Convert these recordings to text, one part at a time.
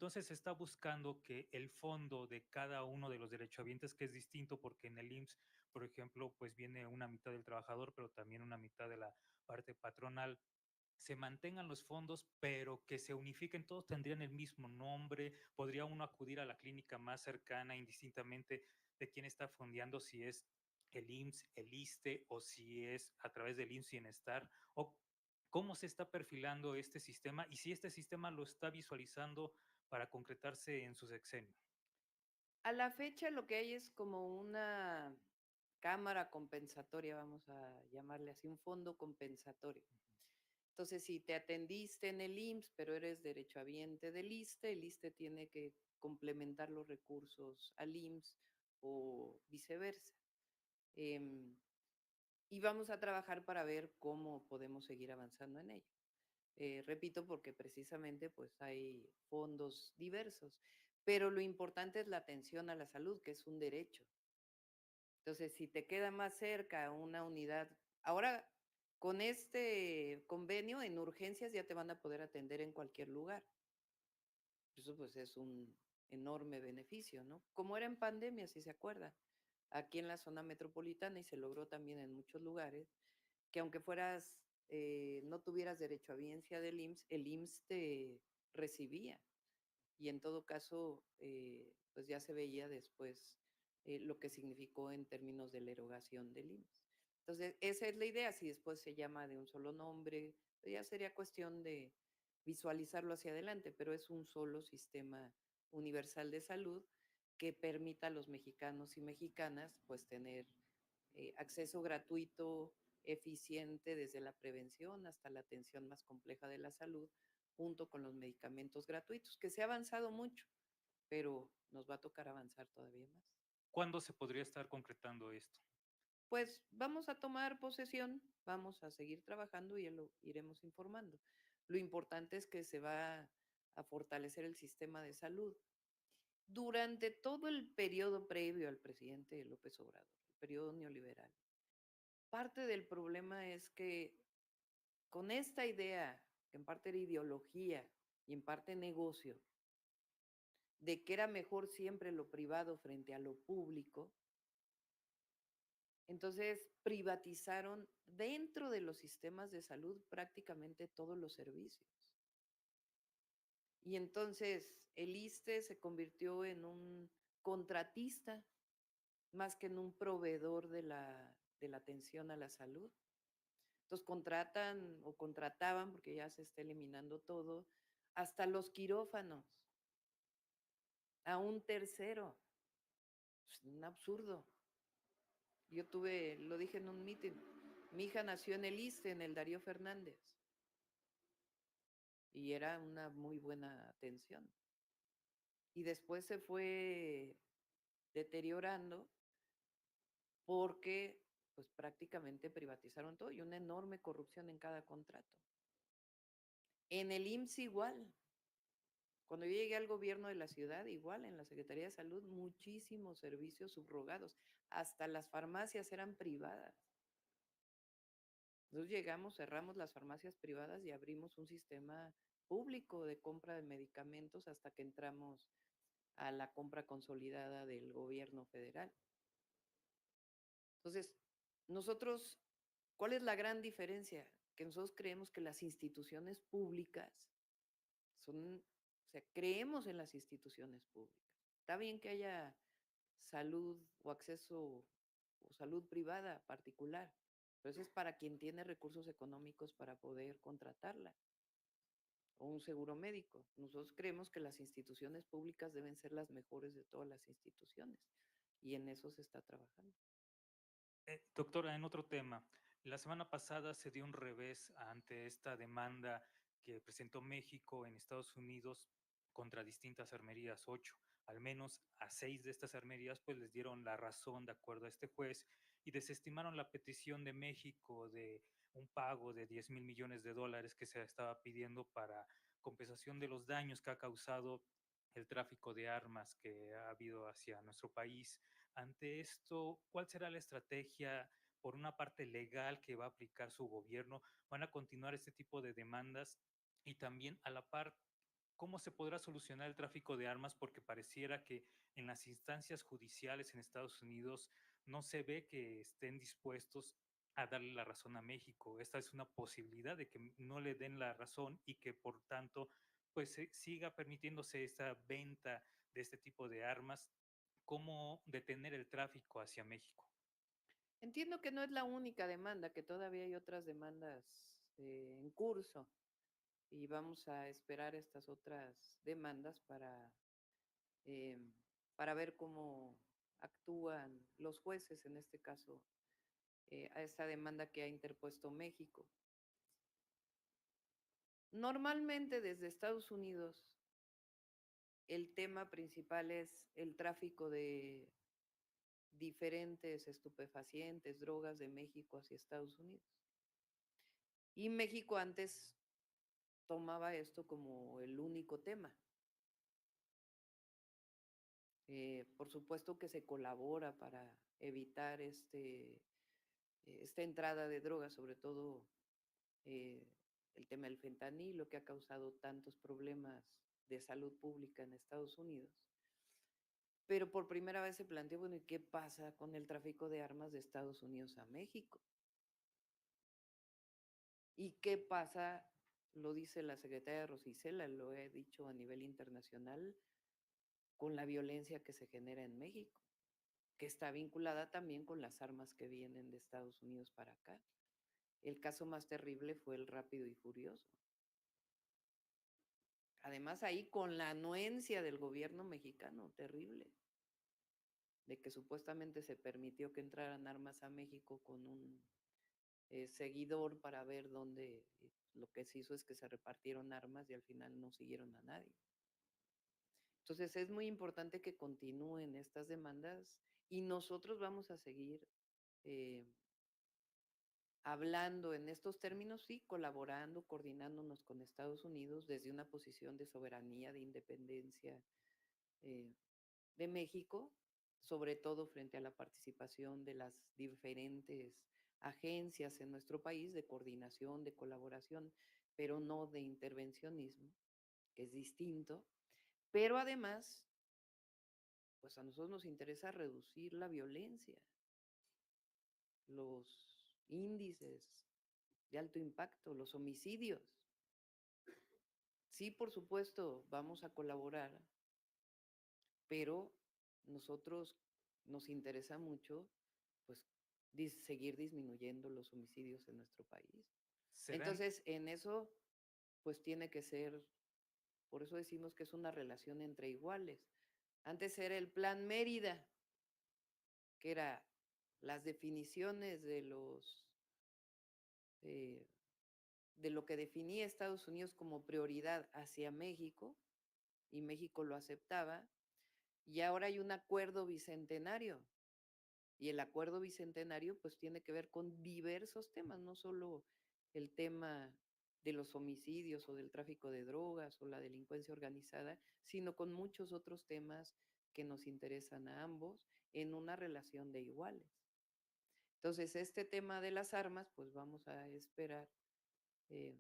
entonces se está buscando que el fondo de cada uno de los derechohabientes, que es distinto porque en el IMSS, por ejemplo, pues viene una mitad del trabajador, pero también una mitad de la parte patronal, se mantengan los fondos, pero que se unifiquen, todos tendrían el mismo nombre, podría uno acudir a la clínica más cercana indistintamente de quién está fondeando, si es el IMSS, el ISSSTE o si es a través del IMSS Bienestar, o cómo se está perfilando este sistema y si este sistema lo está visualizando para concretarse en su sexenio. A la fecha lo que hay es como una cámara compensatoria, vamos a llamarle así, un fondo compensatorio. Entonces, si te atendiste en el IMSS, pero eres derechohabiente del ISSSTE, el ISSSTE tiene que complementar los recursos al IMSS o viceversa. Em, y vamos a trabajar para ver cómo podemos seguir avanzando en ello. Repito, porque precisamente pues hay fondos diversos, pero lo importante es la atención a la salud, que es un derecho. Entonces, si te queda más cerca una unidad, ahora con este convenio en urgencias ya te van a poder atender en cualquier lugar. Eso pues es un enorme beneficio, ¿no? Como era en pandemia, si se acuerdan, aquí en la zona metropolitana y se logró también en muchos lugares, que aunque fueras, no tuvieras derecho a biencia del IMSS, el IMSS te recibía y en todo caso, pues ya se veía después lo que significó en términos de la erogación del IMSS. Entonces, esa es la idea, si después se llama de un solo nombre, pues ya sería cuestión de visualizarlo hacia adelante, pero es un solo sistema universal de salud que permita a los mexicanos y mexicanas pues tener acceso gratuito, eficiente desde la prevención hasta la atención más compleja de la salud, junto con los medicamentos gratuitos, que se ha avanzado mucho, pero nos va a tocar avanzar todavía más. ¿Cuándo se podría estar concretando esto? Pues vamos a tomar posesión, vamos a seguir trabajando y ya lo iremos informando. Lo importante es que se va a fortalecer el sistema de salud. Durante todo el periodo previo al presidente López Obrador, el periodo neoliberal, parte del problema es que con esta idea, que en parte era ideología y en parte negocio, de que era mejor siempre lo privado frente a lo público, entonces privatizaron dentro de los sistemas de salud prácticamente todos los servicios. Y entonces el ISSSTE se convirtió en un contratista más que en un proveedor de la atención a la salud. Entonces contratan o contrataban, porque ya se está eliminando todo, hasta los quirófanos a un tercero. Es un absurdo. Lo dije en un meeting, mi hija nació en el ISSSTE, en el Darío Fernández, y era una muy buena atención. Y después se fue deteriorando porque pues prácticamente privatizaron todo y una enorme corrupción en cada contrato. En el IMSS igual. Cuando yo llegué al gobierno de la ciudad, igual en la Secretaría de Salud, muchísimos servicios subrogados. Hasta las farmacias eran privadas. Nosotros llegamos, cerramos las farmacias privadas y abrimos un sistema público de compra de medicamentos hasta que entramos a la compra consolidada del gobierno federal. Entonces, nosotros, ¿cuál es la gran diferencia? Que nosotros creemos que las instituciones públicas son, o sea, creemos en las instituciones públicas. Está bien que haya salud o acceso o salud privada particular, pero eso es para quien tiene recursos económicos para poder contratarla o un seguro médico. Nosotros creemos que las instituciones públicas deben ser las mejores de todas las instituciones y en eso se está trabajando. Doctora, en otro tema, la semana pasada se dio un revés ante esta demanda que presentó México en Estados Unidos contra distintas armerías, 8. Al menos a 6 de estas armerías pues les dieron la razón de acuerdo a este juez y desestimaron la petición de México de un pago de 10,000 millones de dólares que se estaba pidiendo para compensación de los daños que ha causado el tráfico de armas que ha habido hacia nuestro país. Ante esto, ¿cuál será la estrategia por una parte legal que va a aplicar su gobierno? ¿Van a continuar este tipo de demandas? Y también a la par, ¿cómo se podrá solucionar el tráfico de armas? Porque pareciera que en las instancias judiciales en Estados Unidos no se ve que estén dispuestos a darle la razón a México. Esta es una posibilidad de que no le den la razón y que por tanto pues siga permitiéndose esta venta de este tipo de armas. ¿Cómo detener el tráfico hacia México? Entiendo que no es la única demanda, que todavía hay otras demandas en curso y vamos a esperar estas otras demandas em, para ver cómo actúan los jueces, en este caso, a esta demanda que ha interpuesto México. Normalmente desde Estados Unidos el tema principal es el tráfico de diferentes estupefacientes, drogas de México hacia Estados Unidos. Y México antes tomaba esto como el único tema. Por supuesto que se colabora para evitar esta entrada de drogas, sobre todo eh, el tema del fentanilo, que ha causado tantos problemas de salud pública en Estados Unidos. Pero por primera vez se planteó, bueno, ¿y qué pasa con el tráfico de armas de Estados Unidos a México? ¿Y qué pasa? Lo dice la secretaria Rosicela, lo he dicho a nivel internacional, con la violencia que se genera en México, que está vinculada también con las armas que vienen de Estados Unidos para acá. El caso más terrible fue el Rápido y Furioso. Además, ahí con la anuencia del gobierno mexicano, terrible, de que supuestamente se permitió que entraran armas a México con un seguidor para ver dónde, lo que se hizo es que se repartieron armas y al final no siguieron a nadie. Entonces es muy importante que continúen estas demandas y nosotros vamos a seguir eh, hablando en estos términos, sí, colaborando, coordinándonos con Estados Unidos desde una posición de soberanía, de independencia eh, de México, sobre todo frente a la participación de las diferentes agencias en nuestro país de coordinación, de colaboración, pero no de intervencionismo, que es distinto. Pero además, pues a nosotros nos interesa reducir la violencia, los índices de alto impacto, los homicidios. Sí, por supuesto, vamos a colaborar, pero nosotros nos interesa mucho, pues, seguir disminuyendo los homicidios en nuestro país. ¿Serán Entonces, en eso, pues tiene que ser, por eso decimos que es una relación entre iguales. Antes era el Plan Mérida, que era las definiciones eh, de lo que definía Estados Unidos como prioridad hacia México, y México lo aceptaba, y ahora hay un acuerdo bicentenario. Y el acuerdo bicentenario pues tiene que ver con diversos temas, no solo el tema de los homicidios o del tráfico de drogas o la delincuencia organizada, sino con muchos otros temas que nos interesan a ambos en una relación de iguales. Entonces, este tema de las armas, pues vamos a esperar eh,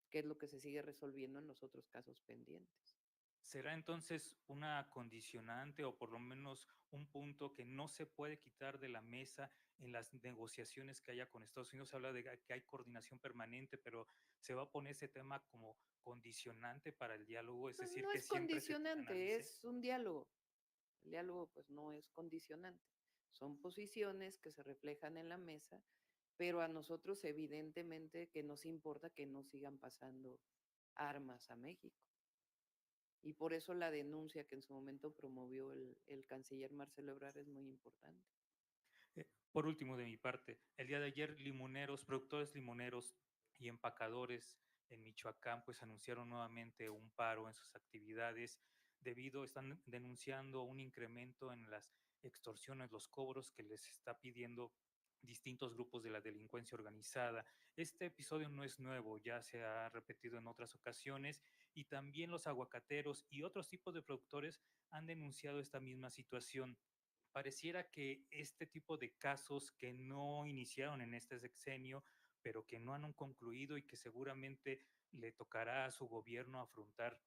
qué es lo que se sigue resolviendo en los otros casos pendientes. ¿Será entonces una condicionante o por lo menos un punto que no se puede quitar de la mesa en las negociaciones que haya con Estados Unidos? Se habla de que hay coordinación permanente, pero se va a poner ese tema como condicionante para el diálogo, es No, decir, no que es siempre se condicionante, analice. es un diálogo. El diálogo pues no es condicionante. Son posiciones que se reflejan en la mesa, pero a nosotros evidentemente que nos importa que no sigan pasando armas a México. Y por eso la denuncia que en su momento promovió el canciller Marcelo Ebrard es muy importante. Por último, de mi parte, el día de ayer limoneros, productores limoneros y empacadores en Michoacán pues anunciaron nuevamente un paro en sus actividades están denunciando un incremento en las extorsiones, los cobros que les está pidiendo distintos grupos de la delincuencia organizada. Este episodio no es nuevo, ya se ha repetido en otras ocasiones y también los aguacateros y otros tipos de productores han denunciado esta misma situación. Pareciera que este tipo de casos que no iniciaron en este sexenio, pero que no han concluido y que seguramente le tocará a su gobierno afrontar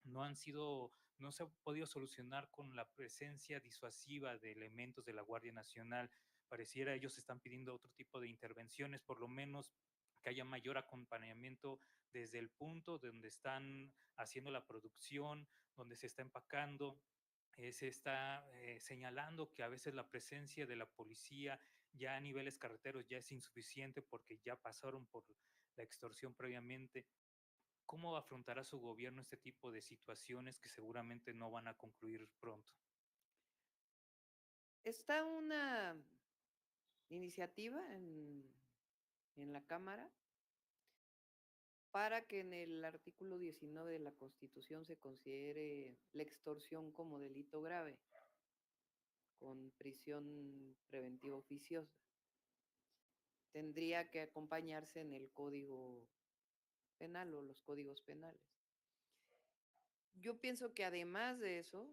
no se ha podido solucionar con la presencia disuasiva de elementos de la Guardia Nacional. Pareciera ellos están pidiendo otro tipo de intervenciones, por lo menos que haya mayor acompañamiento desde el punto donde están haciendo la producción, donde se está empacando. Se está señalando que a veces la presencia de la policía ya a niveles carreteros ya es insuficiente porque ya pasaron por la extorsión previamente. ¿Cómo afrontará su gobierno este tipo de situaciones que seguramente no van a concluir pronto? Está una iniciativa en la Cámara para que en el artículo 19 de la Constitución se considere la extorsión como delito grave, con prisión preventiva oficiosa. Tendría que acompañarse en el Código Penal o los códigos penales. Yo pienso que además de eso,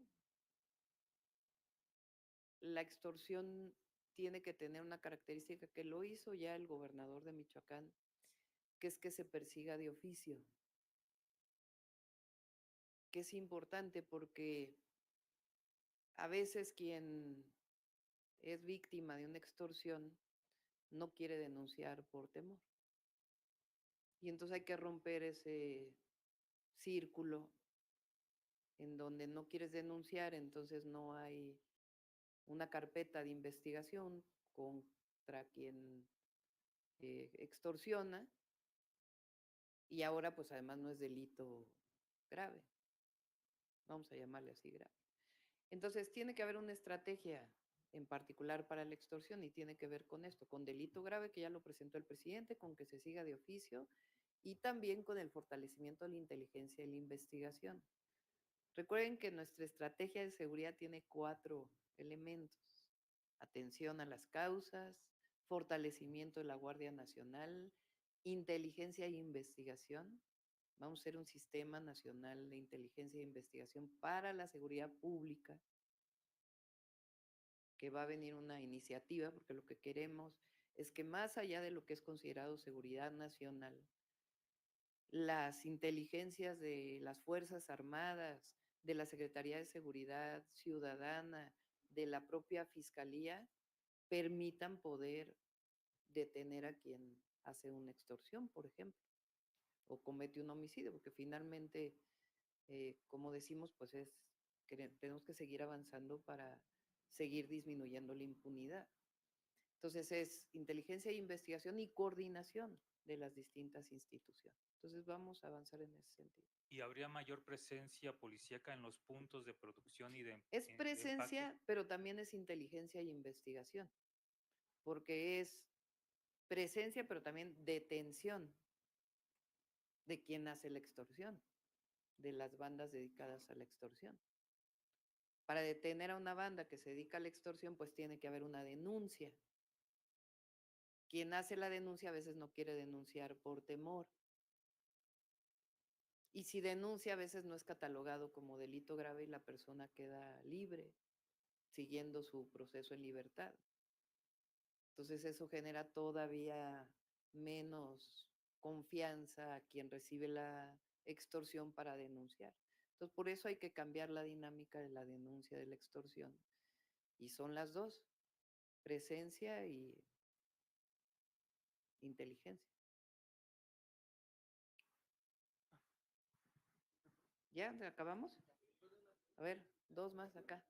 la extorsión tiene que tener una característica que lo hizo ya el gobernador de Michoacán, que es que se persiga de oficio, que es importante porque a veces quien es víctima de una extorsión no quiere denunciar por temor. Y entonces hay que romper ese círculo en donde no quieres denunciar, entonces no hay una carpeta de investigación contra quien extorsiona y ahora pues además no es delito grave, vamos a llamarle así grave. Entonces tiene que haber una estrategia en particular para la extorsión y tiene que ver con esto, con delito grave que ya lo presentó el presidente, con que se siga de oficio y también con el fortalecimiento de la inteligencia y la investigación. Recuerden que nuestra estrategia de seguridad tiene 4 elementos: atención a las causas, fortalecimiento de la Guardia Nacional, inteligencia e investigación. Vamos a ser un sistema nacional de inteligencia e investigación para la seguridad pública, que va a venir una iniciativa, porque lo que queremos es que más allá de lo que es considerado seguridad nacional, las inteligencias de las Fuerzas Armadas, de la Secretaría de Seguridad Ciudadana, de la propia Fiscalía, permitan poder detener a quien hace una extorsión, por ejemplo, o comete un homicidio, porque finalmente, como decimos, pues tenemos que seguir avanzando para seguir disminuyendo la impunidad. Entonces es inteligencia e investigación y coordinación de las distintas instituciones. Entonces vamos a avanzar en ese sentido. ¿Y habría mayor presencia policíaca en los puntos de producción y Es de empaque? presencia, pero también es inteligencia y investigación, porque es presencia, pero también detención de quien hace la extorsión, de las bandas dedicadas a la extorsión. Para detener a una banda que se dedica a la extorsión, pues tiene que haber una denuncia. Quien hace la denuncia a veces no quiere denunciar por temor. Y si denuncia, a veces no es catalogado como delito grave y la persona queda libre, siguiendo su proceso en libertad. Entonces eso genera todavía menos confianza a quien recibe la extorsión para denunciar. Entonces por eso hay que cambiar la dinámica de la denuncia de la extorsión. Y son las dos, presencia y inteligencia. ¿Ya acabamos? A ver, 2 más acá.